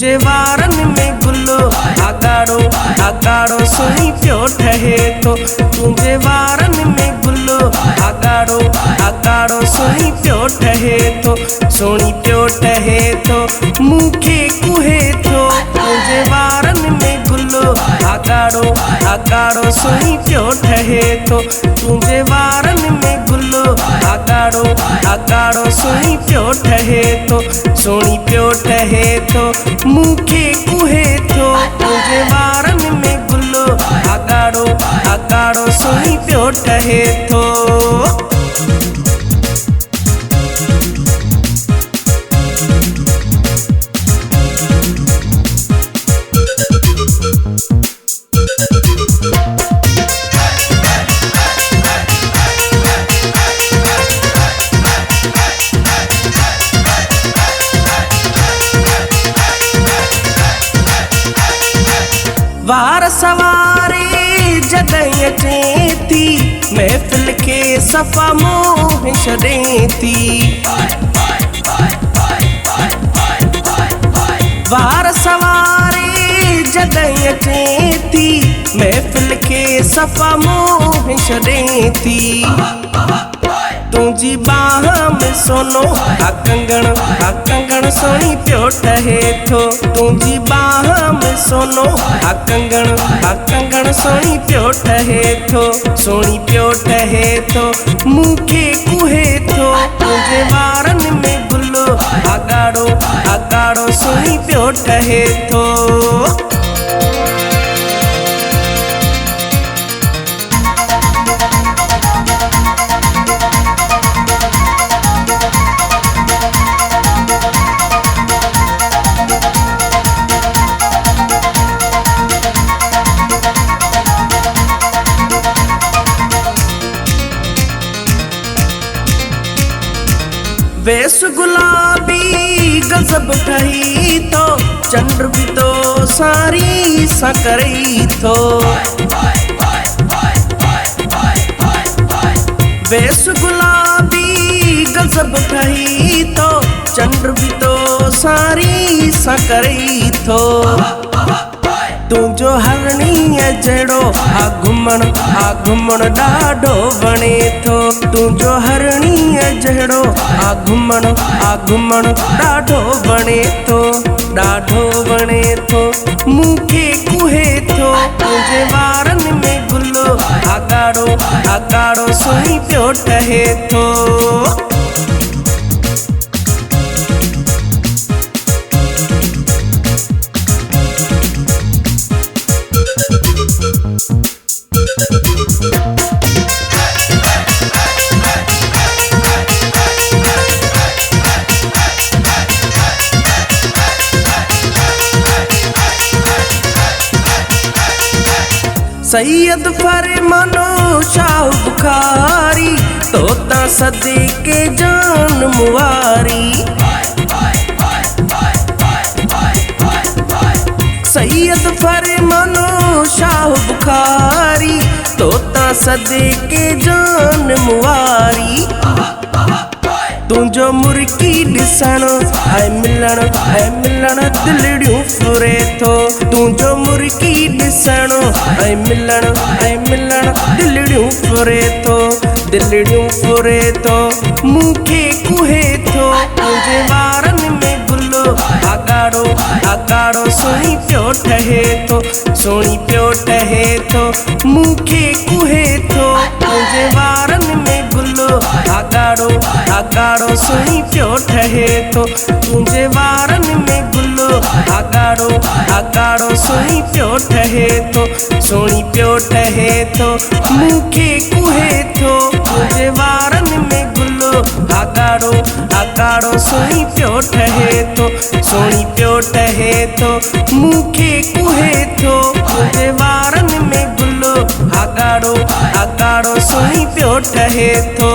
तुझे वारन में गुलो आगाड़ो सोनी पियो ठहे तो तुझे वारन में गुलो आगाड़ो सोनी पियो ठहे तो सोनी पियो ठहे तो मूंखे कुहे तो तुझे वारन में गुलो आगाड़ो सोनी पियो ठहे तो तुझे वारन में गुलो आगाड़ो सोनी पियो ठहे तो सोनी पियो ठहे तो मूंखे कुहे तो तुझे वारन में गुलो आगाड़ो सोनी पियो ठहे तो वार सवारे जॾहिं अचे थी महफ़िल खे सफ़ा मोह छॾे थी वार सवारे जॾहिं अचे थी महफ़िल खे सफ़ा मोह छॾे थी तुझी बाह में सोनो कंगण सोनी पियो ठहे तो तुझी बाह में सोनो कंगण सोनी पियो ठहे तो सोनी पियो ठहे तो मूंखे कुहे तो तुझे वारन में गुलो आगाड़ो सोनी पियो ठहे तो वेस गुलाबी गजब ठही तो चंद्र भी तो सारी सा करई तो वेस गुलाबी गजब ठही तो चंद्र भी तो सारी सा करई तो तुझो हरणी जड़ो घुमण ॾाढो वणे थो तुझो हरणी जड़ो घुमण ॾाढो वणे थो मूंखे कुहे थो तुझे वारन में गुलो आगाड़ो सोनी पियो ठहे थो सैयद फरमानो शाह बुखारी तोता सदके जान मुआरी सैयद फरमानो शाह बुखारी तोता सदके जान मुआरी तुझो मुर्की ॾिसण है मिलण दिलड़ियूं फुरे थो तुझो मुर्की ॾिसण है मिलण दिलड़ियूं फुरे थो मूंखे कुहे थो तुझे वारन में गुलो आगाड़ो सोनी पियो ठहे तो सोनी पियो ठहे तो मूंखे कुहे थो तुझे वारन में गुलो आगाड़ो सोनी पियो ठहे तो तुझे वारन में गुलो आगाड़ो सोनी पियो ठहे तो सोनी पियो ठहे तो मूंखे कुहे थो तुझे वारन में गुलो आगाड़ो सोनी पियो ठहे तो सोनी पियो ठहे तो मूंखे कुहे थो तुझे वारन में गुलो आगाड़ो सोनी पियो ठहे तो